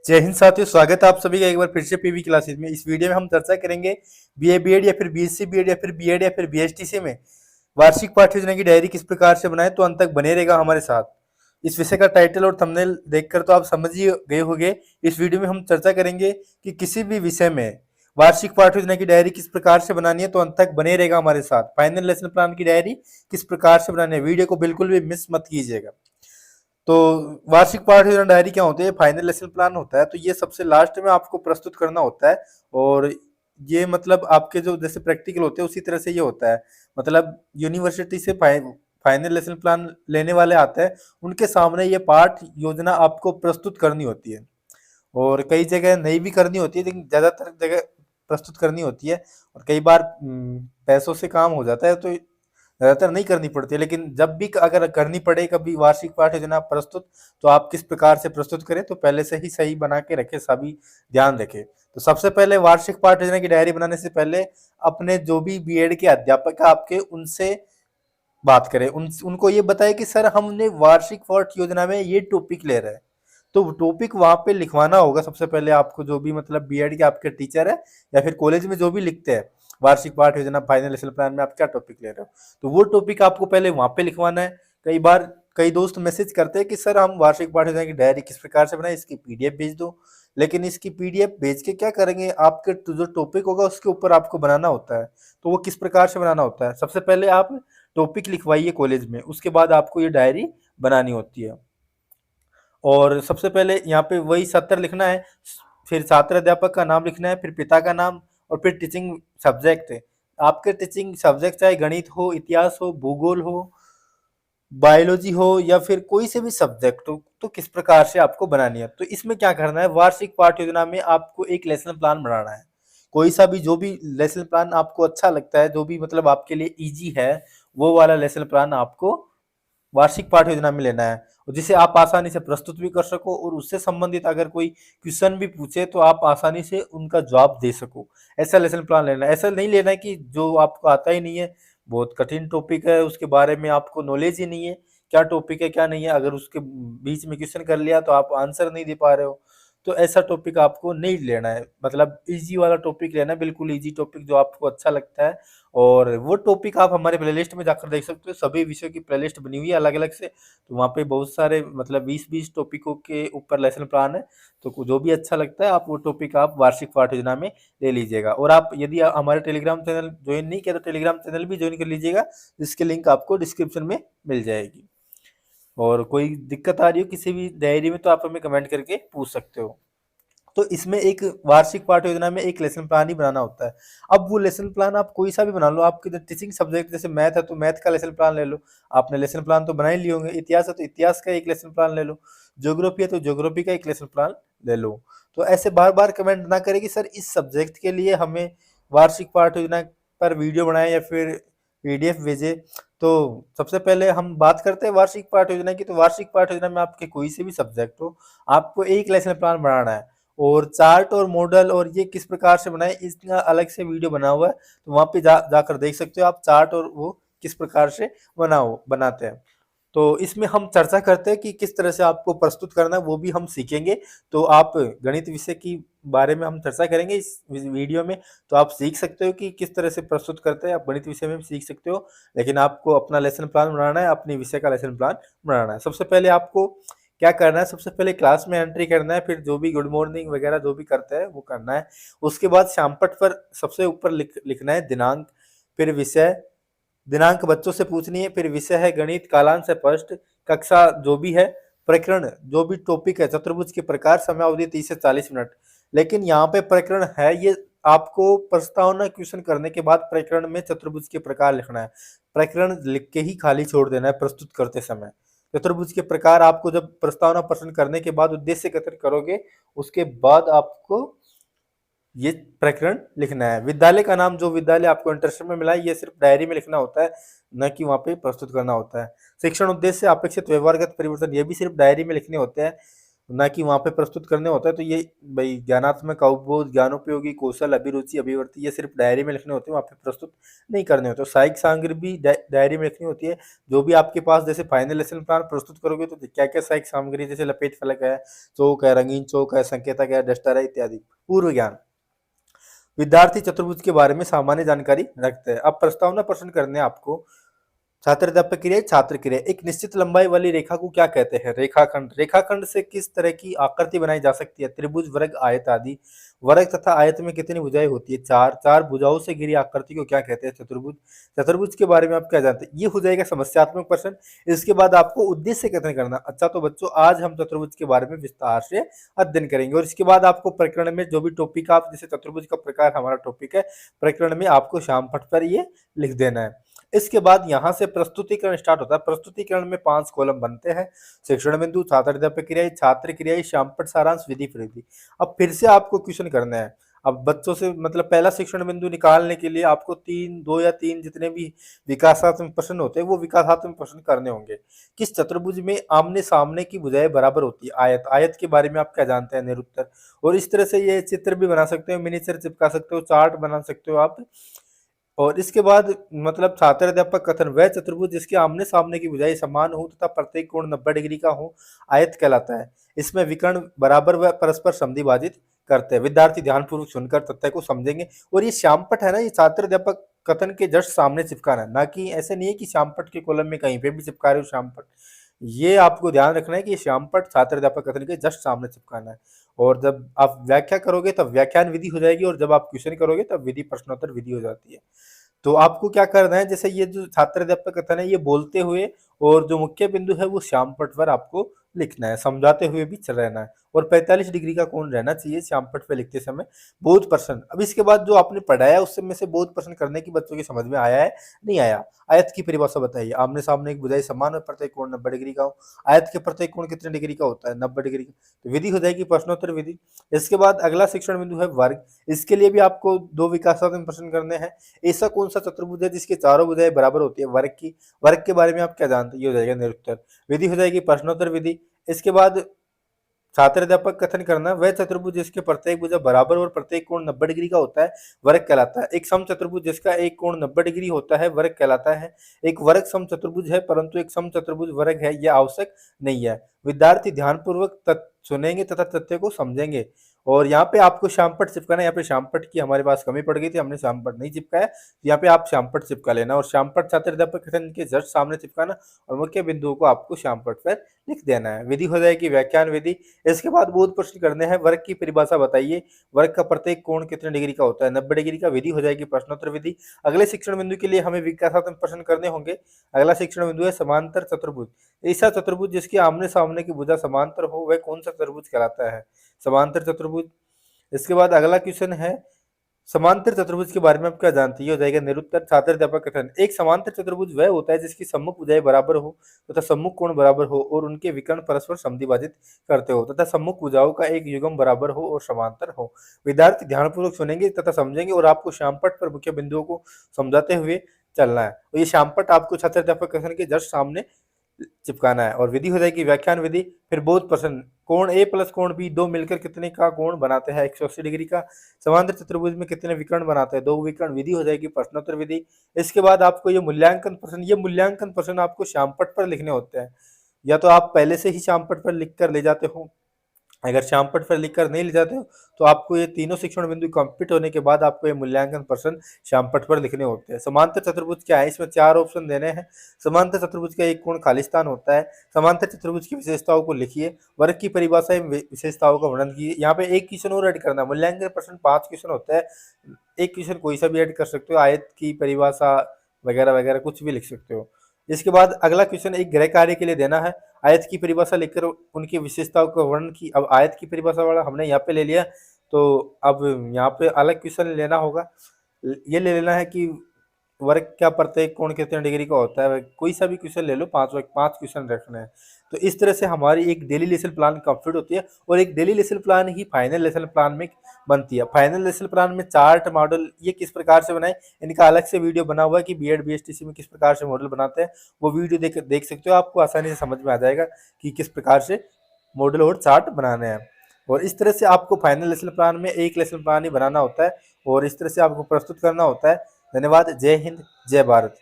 जय हिंद साथियों, स्वागत है आप सभी का एक बार फिर से पीवी क्लासेस में। इस वीडियो में हम चर्चा करेंगे बीए बीएड या फिर बीएससी बीएड या फिर बीएड या फिर बीएसटीसी में वार्षिक पाठ्य योजना की डायरी किस प्रकार से बनाएं। तो अंत तक बने रहेगा हमारे साथ। इस विषय का टाइटल और थंबनेल देखकर तो आप समझ ही गए होंगे। इस वीडियो में हम चर्चा करेंगे कि किसी भी विषय में वार्षिक पाठ्य योजना की डायरी किस प्रकार से बनानी है। तो अंत तक बने रहेगा हमारे साथ। फाइनल लेसन प्लान की डायरी किस प्रकार से बनानी है, वीडियो को बिल्कुल भी मिस मत कीजिएगा। तो वार्षिक पाठ्य योजना डायरी क्या होती है? फाइनल लेसन प्लान होता है। तो ये सबसे लास्ट में आपको प्रस्तुत करना होता है। और ये मतलब आपके जो जैसे प्रैक्टिकल होते हैं उसी तरह से ये होता है। मतलब यूनिवर्सिटी से फाइनल लेसन प्लान लेने वाले आते हैं, उनके सामने ये पाठ योजना आपको प्रस्तुत करनी होती है। और कई जगह नहीं भी करनी होती है, लेकिन ज्यादातर जगह प्रस्तुत करनी होती है। और कई बार पैसों से काम हो जाता है, तो ज्यादातर नहीं करनी पड़ती है। लेकिन जब भी अगर करनी पड़े कभी वार्षिक पाठ योजना प्रस्तुत, तो आप किस प्रकार से प्रस्तुत करें तो पहले से ही सही बना के रखें, सभी ध्यान रखें। तो सबसे पहले वार्षिक पाठ योजना की डायरी बनाने से पहले अपने जो भी बीएड के अध्यापक है आपके, उनसे बात करें। उनको ये बताएं कि सर हमने वार्षिक पाठ योजना में ये टॉपिक ले रहे हैं। तो टॉपिक वहां पे लिखवाना होगा सबसे पहले आपको, जो भी मतलब बीएड के आपके टीचर है या फिर कॉलेज में जो भी लिखते हैं वार्षिक पाठ योजना फाइनल लेसन प्लान में आप क्या टॉपिक ले रहे हो, तो वो टॉपिक आपको पहले वहां पे लिखवाना है। कई बार कई दोस्त मैसेज करते हैं कि सर हम वार्षिक पाठ योजना की डायरी किस प्रकार से बनाए, इसकी पीडीएफ भेज दो। लेकिन इसकी पीडीएफ भेज के क्या करेंगे, आपके जो टॉपिक होगा उसके ऊपर आपको बनाना होता है। तो वो किस प्रकार से बनाना होता है, सबसे पहले आप टॉपिक लिखवाइए कॉलेज में, उसके बाद आपको ये डायरी बनानी होती है। और सबसे पहले यहाँ पे वही सत्र लिखना है, फिर छात्र अध्यापक का नाम लिखना है, फिर पिता का नाम, और फिर टीचिंग सब्जेक्ट। आपके टीचिंग सब्जेक्ट चाहे गणित हो, इतिहास हो, भूगोल हो, बायोलॉजी हो या फिर कोई से भी सब्जेक्ट हो, तो किस प्रकार से आपको बनानी है। तो इसमें क्या करना है, वार्षिक पाठ योजना में आपको एक लेसन प्लान बनाना है। कोई सा भी जो भी लेसन प्लान आपको अच्छा लगता है, जो भी मतलब आपके लिए इजी है, वो वाला लेसन प्लान आपको वार्षिक पाठ योजना में लेना है, और जिसे आप आसानी से प्रस्तुत भी कर सको, और उससे संबंधित अगर कोई क्वेश्चन भी पूछे तो आप आसानी से उनका जवाब दे सको। ऐसा लेसन प्लान लेना है। ऐसा नहीं लेना है कि जो आपको आता ही नहीं है, बहुत कठिन टॉपिक है, उसके बारे में आपको नॉलेज ही नहीं है, क्या टॉपिक है क्या नहीं है, अगर उसके बीच में क्वेश्चन कर लिया तो आप आंसर नहीं दे पा रहे हो, तो ऐसा टॉपिक आपको नहीं लेना है। मतलब इजी वाला टॉपिक लेना है, बिल्कुल इजी टॉपिक जो आपको अच्छा लगता है। और वो टॉपिक आप हमारे प्लेलिस्ट में जाकर देख सकते हो, सभी विषयों की प्लेलिस्ट बनी हुई है अलग अलग से। तो वहाँ पे बहुत सारे मतलब 20-20 टॉपिकों के ऊपर लेसन प्लान है। तो जो भी अच्छा लगता है आप वो टॉपिक आप वार्षिक पाठ योजना में ले लीजिएगा। और आप यदि हमारे टेलीग्राम चैनल ज्वाइन नहीं किया तो टेलीग्राम चैनल भी ज्वाइन कर लीजिएगा, जिसकी लिंक आपको डिस्क्रिप्शन में मिल जाएगी। और कोई दिक्कत आ रही हो किसी भी डायरी में तो आप हमें कमेंट करके पूछ सकते हो। तो इसमें एक वार्षिक पाठ योजना में एक लेसन प्लान ही बनाना होता है। अब वो लेसन प्लान आप कोई सा भी बना लो, आपके टीचिंग सब्जेक्ट जैसे मैथ है तो मैथ का लेसन प्लान ले लो, आपने लेसन प्लान तो बना ही लिए होंगे। इतिहास है तो इतिहास का एक लेसन प्लान ले लो, ज्योग्राफी है तो ज्योग्राफी का एक लेसन प्लान ले लो। तो ऐसे बार बार कमेंट ना करें कि सर इस सब्जेक्ट के लिए हमें वार्षिक पाठ योजना पर वीडियो बनाए या फिर पीडीएफ भेजे। तो सबसे पहले हम बात करते हैं वार्षिक पाठ योजना की। तो वार्षिक पाठ योजना में आपके कोई से भी सब्जेक्ट हो, आपको एक लेसन प्लान बनाना है। और चार्ट और मॉडल और ये किस प्रकार से बनाए, इसका अलग से वीडियो बना हुआ है, तो वहां पे जाकर देख सकते हो आप चार्ट और वो किस प्रकार से बनाते हैं। तो इसमें हम चर्चा करते हैं कि किस तरह से आपको प्रस्तुत करना है, वो भी हम सीखेंगे। तो आप गणित विषय की बारे में हम चर्चा करेंगे इस वीडियो में। तो आप सीख सकते हो कि किस तरह से प्रस्तुत करते हैं, आप गणित विषय में भी सीख सकते हो। लेकिन आपको अपना लेसन प्लान बनाना है, अपने विषय का लेसन प्लान बनाना है। सबसे पहले आपको क्या करना है, सबसे पहले क्लास में एंट्री करना है, फिर जो भी गुड मॉर्निंग वगैरह जो भी करते हैं वो करना है। उसके बाद श्यामपट्ट पर सबसे ऊपर लिखना है दिनांक, फिर विषय, दिनांक बच्चों से पूछनी है, फिर विषय है गणित, कालांश है फर्स्ट, कक्षा जो भी है, प्रकरण जो भी टॉपिक है, चतुर्भुज के प्रकार, समयावधि 30 से 40 मिनट। लेकिन यहाँ पे प्रकरण है, ये आपको प्रस्तावना क्वेश्चन करने के बाद प्रकरण में चतुर्भुज के प्रकार लिखना है। प्रकरण लिख के ही खाली छोड़ देना है प्रस्तुत करते समय। चतुर्भुज के प्रकार आपको जब प्रस्तावना प्रश्न करने के बाद उद्देश्य एकत्र करोगे, उसके बाद आपको ये प्रकरण लिखना है। विद्यालय का नाम, जो विद्यालय आपको इंटरेस्ट में मिला है, ये सिर्फ डायरी में लिखना होता है, न कि वहां पे प्रस्तुत करना होता है। शिक्षण उद्देश्य, अपेक्षित व्यवहारगत परिवर्तन, ये भी सिर्फ डायरी में लिखने होते हैं, ना कि वहाँ पे प्रस्तुत करने होता है। तो ये भाई ज्ञानात्मक अवबोध, ज्ञानोपयोगी, कौशल, अभिरुचि, अभिवर्ती, ये सिर्फ डायरी में लिखने होते हैं, वहाँ पे प्रस्तुत नहीं करने होते। सहायक सामग्री भी डायरी में लिखनी होती है। जो भी आपके पास जैसे फाइनल लेसन प्लान प्रस्तुत करोगे तो क्या क्या सहायक सामग्री, जैसे लपेट फलक है, चौक है, रंगीन चौक है, संकेतक है, डस्टर है इत्यादि। पूर्व ज्ञान, विद्यार्थी चतुर्भुज के बारे में सामान्य जानकारी रखते हैं। अब प्रस्तावना प्रश्न करने हैं आपको। छात्र अध्यापक क्रिया, छात्र क्रिया। एक निश्चित लंबाई वाली रेखा को क्या कहते हैं? रेखाखंड। रेखाखंड से किस तरह की आकृति बनाई जा सकती है? त्रिभुज, वर्ग, आयत आदि। वर्ग तथा आयत में कितनी भुजाएं होती है? चार। चार भुजाओं से घिरी आकृति को क्या कहते हैं? चतुर्भुज। चतुर्भुज के बारे में आप क्या जानते हैं? ये हो जाएगा समस्यात्मक प्रश्न। इसके बाद आपको उद्देश्य कथन करना। अच्छा तो बच्चों, आज हम चतुर्भुज के बारे में विस्तार से अध्ययन करेंगे और इसके बाद आपको प्रकरण में जो भी टॉपिक, आप जैसे चतुर्भुज का प्रकार हमारा टॉपिक है, प्रकरण में आपको शाम पट पर ये लिख देना है। इसके बाद यहाँ से प्रस्तुतिकरण स्टार्ट होता है। प्रस्तुतिकरण में 5 कॉलम बनते हैं। शिक्षण बिंदु, छात्र अध्यापक क्रियाएं, छात्र क्रियाएं, शामपट सारांश, विधि प्रविधि। अब फिर से आपको क्वेश्चन करना है। अब बच्चों से मतलब पहला शिक्षण बिंदु निकालने के लिए आपको 2 या 3 जितने भी विकासात्मक प्रश्न होते हैं वो विकासात्मक प्रश्न करने होंगे। किस चतुर्भुज में आमने सामने की भुजाएं बराबर होती है? आयत। आयत के बारे में आप क्या जानते हैं? निरुत्तर। और इस तरह से ये चित्र भी बना सकते हो, मिनिएचर चिपका सकते हो, चार्ट बना सकते हो आप। और इसके बाद मतलब छात्र अध्यापक कथन, वह चतुर्भुज जिसके आमने सामने की भुजाएं समान हो तथा प्रत्येक कोण 90 डिग्री का हो आयत कहलाता है। इसमें विकर्ण बराबर व परस्पर समद्विभाजित करते हैं। विद्यार्थी ध्यानपूर्वक सुनकर तथ्य को समझेंगे। और ये श्यामपट है ना, ये छात्र अध्यापक कथन के जस्ट सामने चिपकाना है, ना कि ऐसे नहीं है कि श्यामपट के कॉलम में कहीं पे भी चिपका रहे हो श्यामपट। ये आपको ध्यान रखना है कि श्यामपट छात्र अध्यापक कथन के जस्ट सामने चिपकाना है। और जब आप व्याख्या करोगे तब व्याख्यान विधि हो जाएगी, और जब आप क्वेश्चन करोगे तब विधि प्रश्नोत्तर विधि हो जाती है। तो आपको क्या करना है, जैसे ये जो छात्र अध्यापक कथन है ये बोलते हुए और जो मुख्य बिंदु है वो श्यामपट पर आपको लिखना है, समझाते हुए भी चल रहना है। और 45 डिग्री का कोण रहना चाहिए श्यामपट पे लिखते समय। बोध प्रश्न, अब इसके बाद जो आपने पढ़ाया उससे में से बोध प्रश्न करने की बच्चों की समझ में आया है नहीं आया? आयत की परिभाषा बताइए। आमने सामने एक भुजाएं समान और प्रत्येक कोण 90 डिग्री का हो। आयत के प्रत्येक कोण कितने डिग्री का होता है? 90 डिग्री का। तो विधि हो जाएगी प्रश्नोत्तर विधि। इसके बाद अगला शिक्षण बिंदु है वर्ग। इसके लिए भी आपको 2 विकासात्मक प्रश्न करने हैं। ऐसा कौन सा चतुर्भुज है जिसके चारों भुजाएं बराबर होती है? वर्ग की। वर्ग के बारे में आप क्या जानते हैं? ये हो जाएगा निरुत्तर। विधि हो जाएगी प्रश्नोत्तर विधि। इसके बाद छात्र अध्यापक कथन करना, वह चतुर्भुज जिसके प्रत्येक भुजा बराबर और प्रत्येक कोण 90 डिग्री का होता है वर्ग कहलाता है। एक सम चतुर्भुज जिसका एक कोण 90 डिग्री होता है वर्ग कहलाता है। एक वर्ग सम चतुर्भुज है परंतु एक सम चतुर्भुज वर्ग है यह आवश्यक नहीं है। विद्यार्थी ध्यानपूर्वक सुनेंगे तथा तथ्य को समझेंगे। और यहाँ पे आपको श्यामपट चिपकाना है। यहाँ पे श्यामपट की हमारे पास कमी पड़ गई थी, हमने श्यामपट नहीं चिपकाया, तो यहाँ पे आप श्यामपट चिपका लेना। और श्यामपट छात्र अध्यापक कथन के जस्ट सामने चिपकाना और मुख्य बिंदुओं को आपको श्यामपट पर लिख देना है। विधि हो जाएगी व्याख्यान विधि। इसके बाद बोध प्रश्न करने हैं। वर्ग की परिभाषा बताइए। वर्ग का प्रत्येक कोण कितने डिग्री का होता है? 90 डिग्री का। विधि हो जाएगी प्रश्नोत्तर विधि। अगले शिक्षण बिंदु के लिए हमें विकासात्मक प्रश्न करने होंगे। अगला शिक्षण बिंदु है समांतर चतुर्भुज। ऐसा चतुर्भुज जिसके आमने सामने की भुजा समांतर हो वह कौन सा चतुर्भुज कहलाता है? समांतर चतुर्भुज। इसके बाद अगला क्वेश्चन है समांतर चतुर्भुज के बारे में आप क्या जानते हैं? हो जाएगा निरुत्तर। छात्र अध्यापक कथन, एक समांतर चतुर्भुज वह होता है जिसकी सम्मुख भुजाएं बराबर हो तथा सम्मुख कोण बराबर हो और उनके विकर्ण परस्पर समद्विभाजित करते हो तथा सम्मुख भुजाओं का एक युग्म बराबर हो और समांतर हो। विद्यार्थी ध्यानपूर्वक सुनेंगे तथा समझेंगे और आपको श्यामपट पर मुख्य बिंदुओं को समझाते हुए चलना है। और ये श्यामपट आपको छात्र अध्यापक कथन के जस्ट सामने चिपकाना है। और विधि हो जाएगी व्याख्यान विधि। फिर बोध प्रश्न, कोण ए प्लस कोण बी दो मिलकर कितने का कोण बनाते हैं? 180 डिग्री का। समांतर चतुर्भुज में कितने विकर्ण बनाते हैं? 2 विकर्ण। विधि हो जाएगी प्रश्नोत्तर विधि। इसके बाद आपको ये मूल्यांकन प्रश्न, ये मूल्यांकन प्रश्न आपको श्यामपट पर लिखने होते हैं। या तो आप पहले से ही श्यामपट पर लिख कर ले जाते हो, अगर श्यामपट पर लिखकर नहीं ले जाते हो तो आपको ये तीनों शिक्षण बिंदु कंप्लीट होने के बाद आपको ये मूल्यांकन प्रश्न श्यामपट पर लिखने होते हैं। समांतर चतुर्भुज क्या है? इसमें 4 ऑप्शन देने हैं। समांतर चतुर्भुज का एक कोण खाली स्थान होता है। समांतर चतुर्भुज की विशेषताओं को लिखिए। वर्ग की परिभाषा एवं विशेषताओं का वर्णन कीजिए। यहाँ पे एक क्वेश्चन और ऐड करना है। मूल्यांकन प्रश्न 5 क्वेश्चन होता है। एक क्वेश्चन कोई सा भी ऐड कर सकते हो, आयत की परिभाषा वगैरह वगैरह कुछ भी लिख सकते हो। इसके बाद अगला क्वेश्चन एक गृह कार्य के लिए देना है। आयत की परिभाषा लिखकर उनकी विशेषताओं का वर्णन की। अब आयत की परिभाषा वाला हमने यहाँ पे ले लिया, तो अब यहाँ पे अलग क्वेश्चन लेना होगा। ये ले लेना है कि वर्ग का प्रत्येक कोण कितने डिग्री का होता है। कोई सा भी क्वेश्चन ले लो, 5 क्वेश्चन रखने हैं। तो इस तरह से हमारी एक डेली लेसन प्लान कंप्लीट होती है और एक डेली लेसन प्लान ही फाइनल लेसन प्लान में बनती है। फाइनल लेसन प्लान में चार्ट मॉडल ये किस प्रकार से बनाए, इनका अलग से वीडियो बना हुआ है कि बीएड बीएसटीसी में किस प्रकार से मॉडल बनाते हैं। वो वीडियो देख सकते हो, आपको आसानी से समझ में आ जाएगा कि किस प्रकार से मॉडल और चार्ट बनाने हैं। और इस तरह से आपको फाइनल लेसन प्लान में एक लेसन प्लान ही बनाना होता है और इस तरह से आपको प्रस्तुत करना होता है। धन्यवाद। जय हिंद, जय भारत।